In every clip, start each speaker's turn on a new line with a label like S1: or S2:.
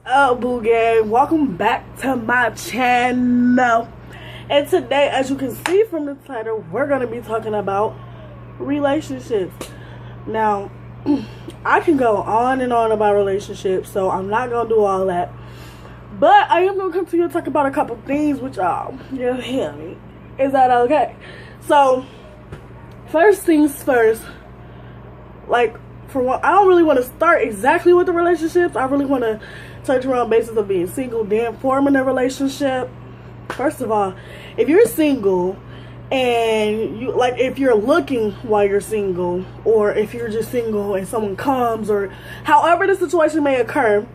S1: up, Boo Gang? Welcome back to my channel. And today, as you can see from the title, we're going to be talking about relationships. Now, I can go on and on about relationships, so I'm not going to do all that. But I am going to come to you and talk about a couple things with y'all. You hear me? Is that okay? So, first things first, like, for one, I don't really want to start exactly with the relationships. I really want to touch around basis of being single, then forming a relationship. First of all, if you're single and you like, if you're looking while you're single, or if you're just single and someone comes, or however the situation may occur,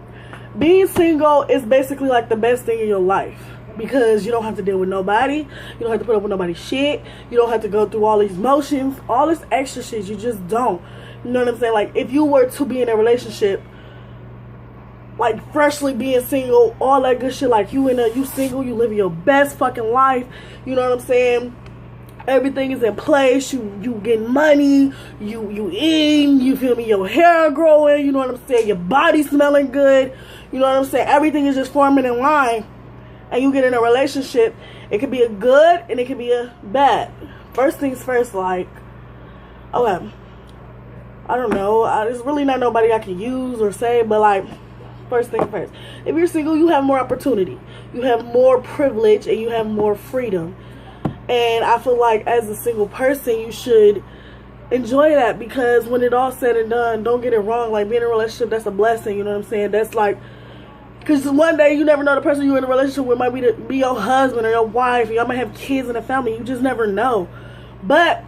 S1: being single is basically like the best thing in your life. Because you don't have to deal with nobody. You don't have to put up with nobody's shit. You don't have to go through all these motions. All this extra shit. You just don't. You know what I'm saying? Like, if you were to be in a relationship, like, freshly being single, all that good shit, like, you single, you living your best fucking life. You know what I'm saying? Everything is in place. You getting money. You eating. You feel me? Your hair growing. You know what I'm saying? Your body smelling good. You know what I'm saying? Everything is just forming in line. And you get in a relationship, it could be a good and it could be a bad. First things first, like, okay, I don't know, there's really not nobody I can use or say, but like, first thing first, if you're single, you have more opportunity, you have more privilege, and you have more freedom. And I feel like as a single person, you should enjoy that, because when it all said and done, don't get it wrong, like, being in a relationship, that's a blessing. You know what I'm saying? That's like, because one day you never know, the person you're in a relationship with might be your husband or your wife. Y'all might have kids in the family. You just never know. But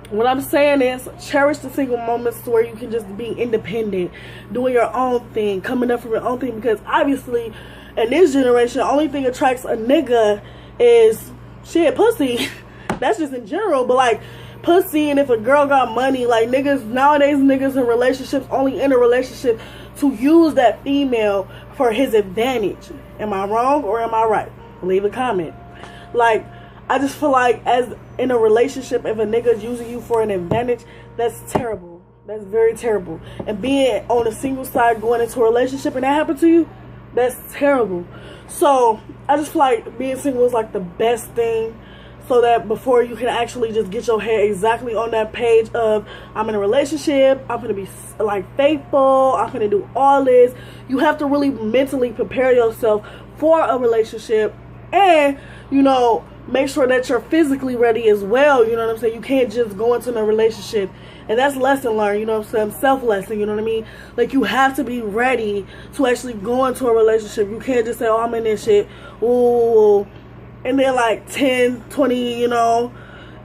S1: what I'm saying is, cherish the single moments where you can just be independent, doing your own thing, coming up from your own thing. Because obviously, in this generation, the only thing attracts a nigga is shit, pussy. That's just in general. But like, pussy, and if a girl got money, like, niggas nowadays, niggas in relationships only in a relationship to use that female for his advantage. Am I wrong or am I right? Leave a comment. Like, I just feel like, as in a relationship, if a nigga's using you for an advantage, that's terrible. That's very terrible. And being on the single side, going into a relationship, and that happened to you, that's terrible. So I just feel like being single is like the best thing, so that before you can actually just get your head exactly on that page of, I'm in a relationship, I'm going to be like faithful, I'm going to do all this. You have to really mentally prepare yourself for a relationship, and, you know, make sure that you're physically ready as well. You know what I'm saying? You can't just go into a relationship, and that's lesson learned, you know what I'm saying? Self-lesson, you know what I mean? Like, you have to be ready to actually go into a relationship. You can't just say, oh, I'm in this shit, ooh, and then like 10, 20, you know,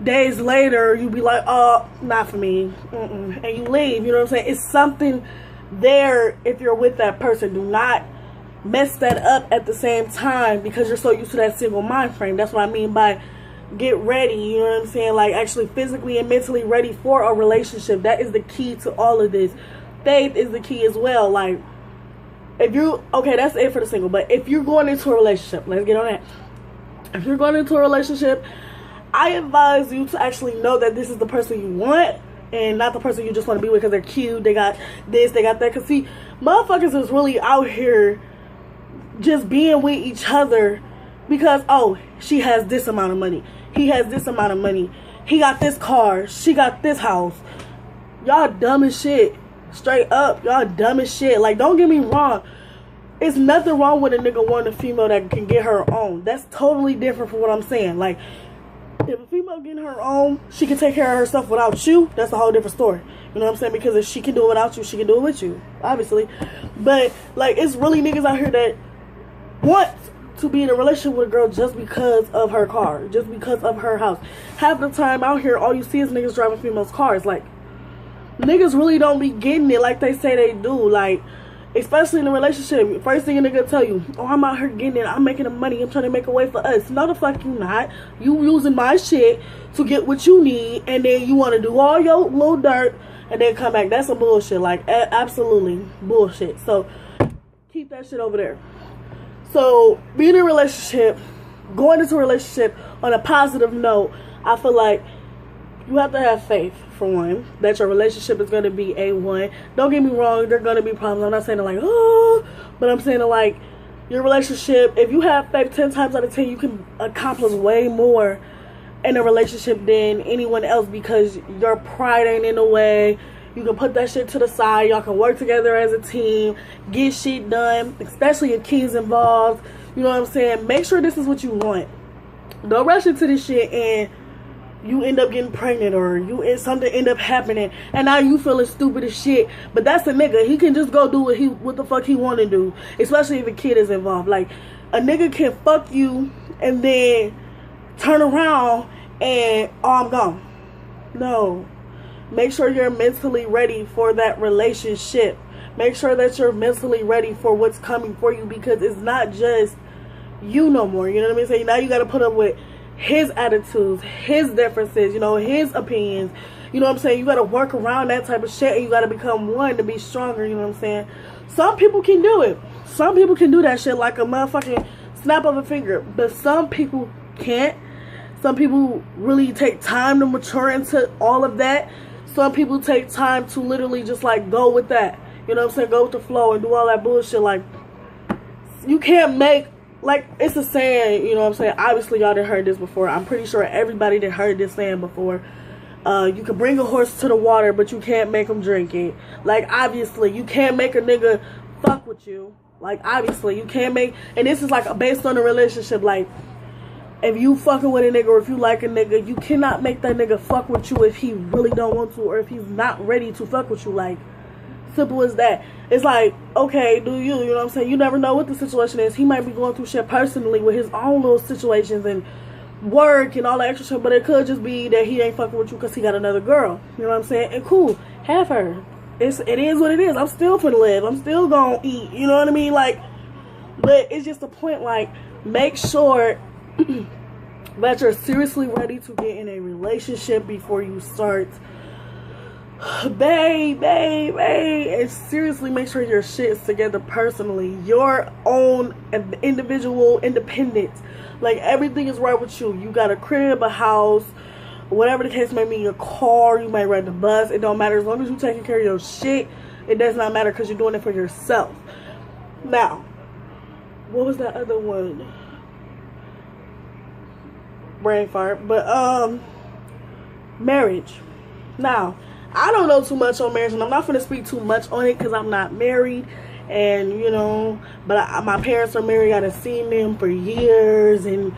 S1: days later, you be like, oh, not for me. And you leave, you know what I'm saying? It's something there if you're with that person. Do not mess that up at the same time, because you're so used to that single mind frame. That's what I mean by get ready, you know what I'm saying? Like, actually physically and mentally ready for a relationship. That is the key to all of this. Faith is the key as well. Like, if you, okay, that's it for the single. But if you're going into a relationship, let's get on that. If you're going into a relationship, I advise you to actually know that this is the person you want, and not the person you just want to be with because they're cute, they got this, they got that. Because, see, motherfuckers is really out here just being with each other because, oh, she has this amount of money, he has this amount of money, he got this car, she got this house. Y'all dumb as shit. Straight up, y'all dumb as shit. Like, don't get me wrong, it's nothing wrong with a nigga wanting a female that can get her own. That's totally different from what I'm saying. Like, if a female getting her own, she can take care of herself without you, that's a whole different story. You know what I'm saying? Because if she can do it without you, she can do it with you, obviously. But, like, it's really niggas out here that want to be in a relationship with a girl just because of her car, just because of her house. Half the time out here, all you see is niggas driving females' cars. Like, niggas really don't be getting it like they say they do. Like, especially in a relationship, first thing a nigga tell you, oh, I'm out here getting it, I'm making the money, I'm trying to make a way for us. No, the fuck you not. You using my shit to get what you need, and then you want to do all your little dirt and then come back. That's some bullshit. Like, absolutely bullshit. So keep that shit over there. So being in a relationship, going into a relationship on a positive note, I feel like you have to have faith. for one, that your relationship is going to be A1. Don't get me wrong, there are going to be problems. I'm not saying like, oh, but I'm saying like, your relationship, if you have faith 10 times out of 10, you can accomplish way more in a relationship than anyone else because your pride ain't in the way. You can put that shit to the side. Y'all can work together as a team, get shit done, especially if kids involved. You know what I'm saying? Make sure this is what you want. Don't rush into this shit and you end up getting pregnant or something end up happening and now you feeling stupid as shit. But that's a nigga. He can just go do what the fuck he want to do, especially if a kid is involved. Like, a nigga can fuck you and then turn around and, oh, I'm gone. No. Make sure you're mentally ready for that relationship. Make sure that you're mentally ready for what's coming for you, because it's not just you no more. You know what I mean? So now you got to put up with his attitudes, his differences, you know, his opinions. You know what I'm saying? You got to work around that type of shit, and you got to become one to be stronger. You know what I'm saying? Some people can do it. Some people can do that shit like a motherfucking snap of a finger. But some people can't. Some people really take time to mature into all of that. Some people take time to literally just like go with that. You know what I'm saying? Go with the flow and do all that bullshit. Like, you can't make, like, it's a saying, you know what I'm saying? Obviously, y'all done heard this before. I'm pretty sure everybody done heard this saying before. You can bring a horse to the water, but you can't make him drink it. Like, obviously, you can't make a nigga fuck with you. Like, obviously, you can't make, and this is like based on a relationship. Like, if you fucking with a nigga or if you like a nigga, you cannot make that nigga fuck with you if he really don't want to or if he's not ready to fuck with you. Like, simple as that. It's like, okay, do you know what I'm saying? You never know what the situation is. He might be going through shit personally with his own little situations and work and all that extra shit, but it could just be that he ain't fucking with you because he got another girl. You know what I'm saying? And cool, have her. It is what it is. I'm still finna live. I'm still gonna eat. You know what I mean? Like, but it's just a point, like, make sure that you're seriously ready to get in a relationship before you start. Babe, and seriously make sure your shit is together personally. Your own individual independence. Like, everything is right with you. You got a crib, a house, whatever the case may be, your car, you might ride the bus. It don't matter. As long as you're taking care of your shit, it does not matter because you're doing it for yourself. Now, what was that other one? Brain fart. But, marriage. Now, I don't know too much on marriage, and I'm not going to speak too much on it because I'm not married, and, you know, but my parents are married. I've seen them for years, and,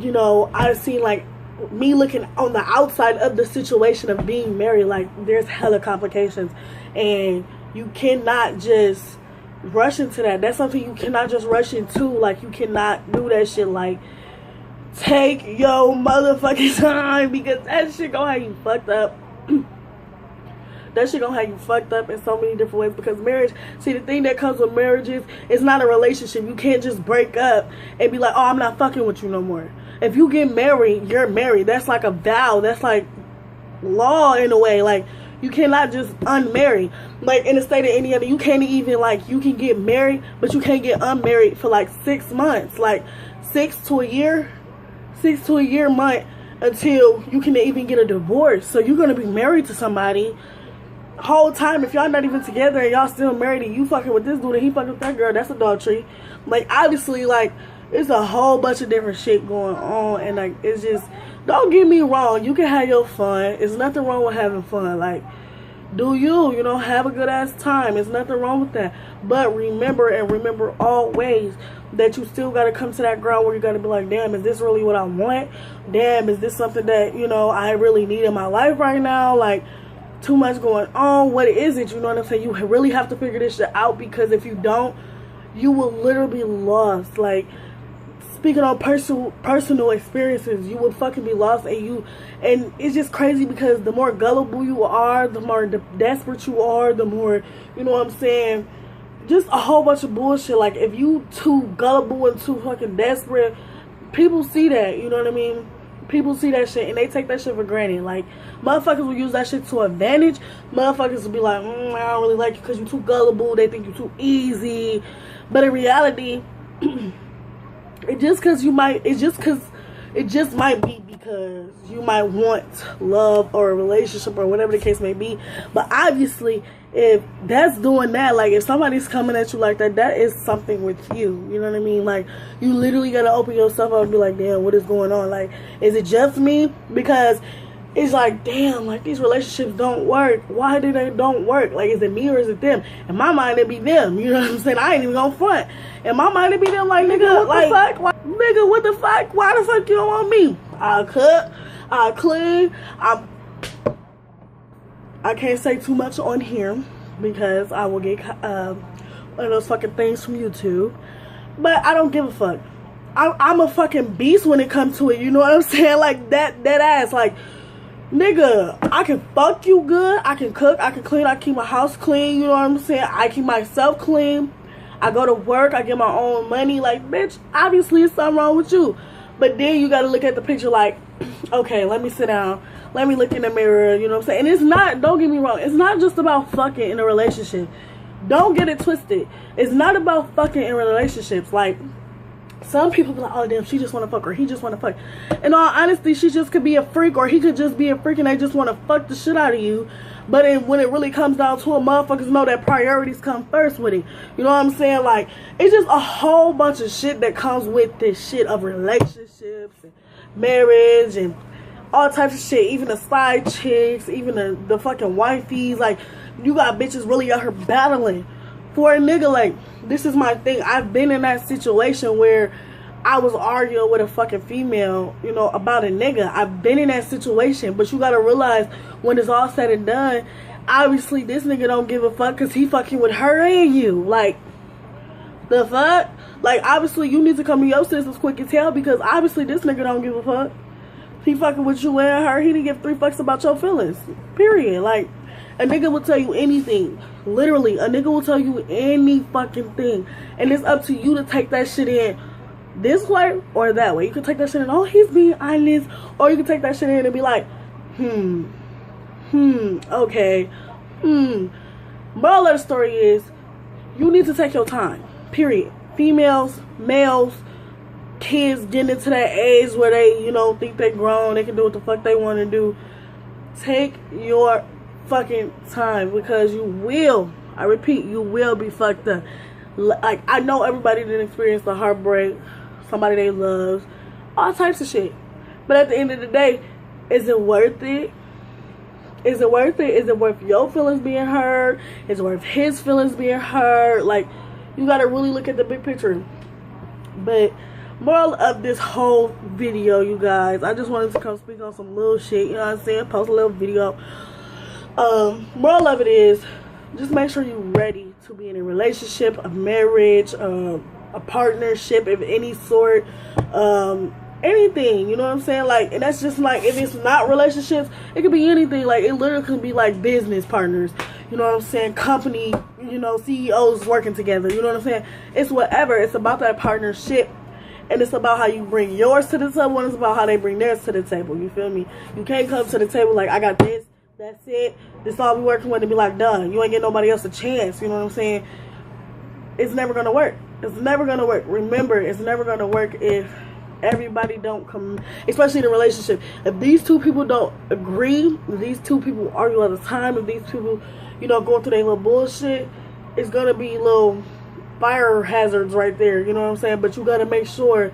S1: you know, I've seen, like, me looking on the outside of the situation of being married, like, there's hella complications, and you cannot just rush into that. That's something you cannot just rush into. Like, you cannot do that shit. Like, take your motherfucking time, because that shit gonna have you fucked up. That shit gonna have you fucked up in so many different ways. Because marriage, see, the thing that comes with marriage is, it's not a relationship. You can't just break up and be like, oh, I'm not fucking with you no more. If you get married, you're married. That's like a vow. That's like law in a way. Like, you cannot just unmarry. Like, in the state of Indiana, you can't even, like, you can get married, but you can't get unmarried for like 6 months. Like, 6 to a year month until you can even get a divorce. So you're gonna be married to somebody whole time. If y'all not even together and y'all still married and you fucking with this dude and he fucking with that girl, that's adultery. Like, obviously, like, it's a whole bunch of different shit going on, and like, it's just, don't get me wrong, you can have your fun. There's nothing wrong with having fun. Like, do you know, have a good ass time. There's nothing wrong with that. But remember always that you still got to come to that ground where you got to be like, damn, is this really what I want? Damn, is this something that, you know, I really need in my life right now? Like, too much going on. What is it? You know what I'm saying? You really have to figure this shit out, because if you don't, you will literally be lost. Like, speaking on personal experiences, you will fucking be lost. And it's just crazy, because the more gullible you are, the more desperate you are, the more, you know what I'm saying, just a whole bunch of bullshit. Like, if you too gullible and too fucking desperate, people see that, you know what I mean? People see that shit and they take that shit for granted. Like, motherfuckers will use that shit to advantage. Motherfuckers will be like, I don't really like you because you too gullible. They think you too easy. But in reality, it just might be because because you might want love or a relationship or whatever the case may be. But obviously, if that's doing that, like if somebody's coming at you like that, that is something with you. You know what I mean? Like, you literally gotta open yourself up and be like, damn, what is going on? Like, is it just me? Because it's like, damn, like these relationships don't work. Why do they don't work? Like, is it me or is it them? In my mind, it'd be them. You know what I'm saying? I ain't even gonna front. In my mind, it'd be them. Like, nigga, what the fuck? Nigga, what the fuck? Why the fuck you don't want me? I'll cook, I'll clean, I can't say too much on here because I will get one of those fucking things from YouTube. But I don't give a fuck. I'm a fucking beast when it comes to it. You know what I'm saying? Like, that ass. Like, nigga, I can fuck you good. I can cook. I can clean. I keep my house clean. You know what I'm saying? I keep myself clean. I go to work. I get my own money. Like, bitch, obviously it's something wrong with you. But then you got to look at the picture like, okay, let me sit down. Let me look in the mirror. You know what I'm saying? And it's not, don't get me wrong, it's not just about fucking in a relationship. Don't get it twisted. It's not about fucking in relationships. Like, some people be like, oh damn, she just want to fuck, or he just want to fuck. In all honesty, she just could be a freak, or he could just be a freak and they just want to fuck the shit out of you. But when it really comes down to it, motherfuckers know that priorities come first with it. You know what I'm saying? Like, it's just a whole bunch of shit that comes with this shit of relationships and marriage and all types of shit. Even the side chicks, even the fucking wifeys. Like, you got bitches really out here battling for a nigga. Like, this is my thing. I've been in that situation where I was arguing with a fucking female, you know, about a nigga. I've been in that situation. But you gotta realize, when it's all said and done, obviously this nigga don't give a fuck because he fucking with her and you. Like, the fuck? Like, obviously you need to come to your senses quick as hell, because obviously this nigga don't give a fuck. He fucking with you and her. He didn't give 3 fucks about your feelings. Period. Like, a nigga will tell you anything. Literally, a nigga will tell you any fucking thing. And it's up to you to take that shit in this way or that way. You can take that shit in, oh, he's being honest. Or you can take that shit in and be like, okay, Moral of the story is, you need to take your time. Period. Females, males, kids getting into that age where they, you know, think they grown, they can do what the fuck they want to do. Take your fucking time, because you will, I repeat, you will be fucked up. Like, I know everybody didn't experience the heartbreak, somebody they love, all types of shit. But at the end of the day, is it worth it? Is it worth it? Is it worth your feelings being hurt? Is it worth his feelings being hurt? Like, you gotta really look at the big picture. But moral of this whole video, you guys, I just wanted to come speak on some little shit, you know what I'm saying? Post a little video. Moral of it is, just make sure you're ready to be in a relationship, a marriage, a partnership of any sort, anything, you know what I'm saying? Like, and that's just like, if it's not relationships, it could be anything. Like, it literally could be like business partners, you know what I'm saying? Company, you know, CEOs working together, you know what I'm saying? It's whatever. It's about that partnership. And it's about how you bring yours to the table, and it's about how they bring theirs to the table. You feel me? You can't come to the table like, I got this, that's it, this all we working with, and be like, done. You ain't get nobody else a chance, you know what I'm saying? It's never going to work. It's never going to work. Remember, it's never going to work if everybody don't come, especially in a relationship. If these two people don't agree, if these two people argue all the time, if these people, you know, going through their little bullshit, it's going to be little fire hazards right there, you know what I'm saying? But you got to make sure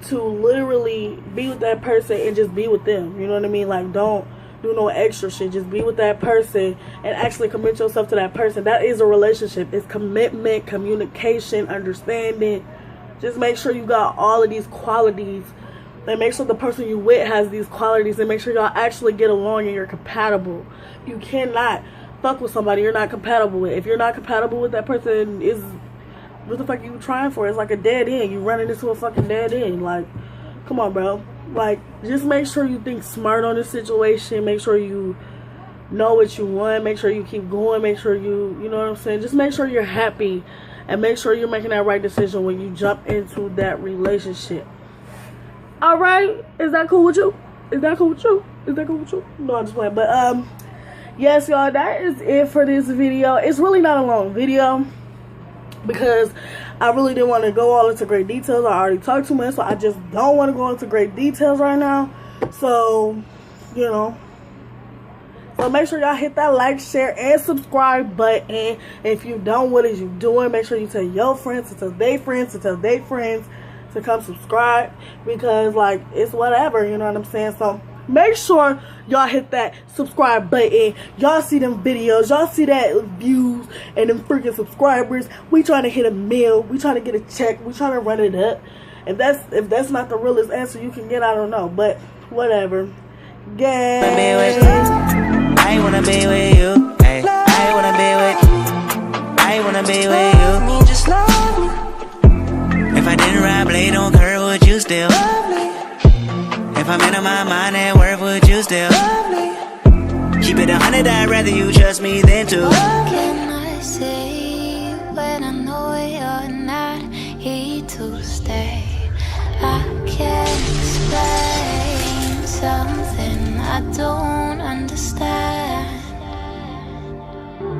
S1: to literally be with that person and just be with them, you know what I mean? Like, don't do no extra shit. Just be with that person and actually commit yourself to that person. That is a relationship. It's commitment, communication, understanding. Just make sure you got all of these qualities, and make sure the person you with has these qualities, and make sure y'all actually get along and you're compatible. You cannot fuck with somebody you're not compatible with. If you're not compatible with that person, is what the fuck are you trying for? It's like a dead end. You running into a fucking dead end. Like, come on, bro. Like, just make sure you think smart on this situation. Make sure you know what you want. Make sure you keep going. Make sure you know what I'm saying? Just make sure you're happy, and make sure you're making that right decision when you jump into that relationship. Alright? Is that cool with you? Is that cool with you? Is that cool with you? No, I'm just playing. But, yes, y'all, that is it for this video. It's really not a long video, because I really didn't want to go all into great details. I already talked too much, so I just don't want to go into great details right now. So, you know. So make sure y'all hit that like, share, and subscribe button. If you don't, what is you doing? Make sure you tell your friends to tell their friends to tell their friends to come subscribe. Because, like, it's whatever, you know what I'm saying? So make sure y'all hit that subscribe button. Y'all see them videos. Y'all see that views and them freaking subscribers. We trying to hit a mill. We trying to get a check. We trying to run it up. If that's not the realest answer you can get, I don't know. But whatever.
S2: I wanna be with you. Ay, I wanna be with you. I wanna be with you. Me, just love me. If I didn't ride blade on curve, would you still love me? If I'm in my mind at work, would you still love me? Keep it 100, I'd rather you trust me than to.
S3: What can I say when I know you're not here to stay? I can't explain something I don't understand.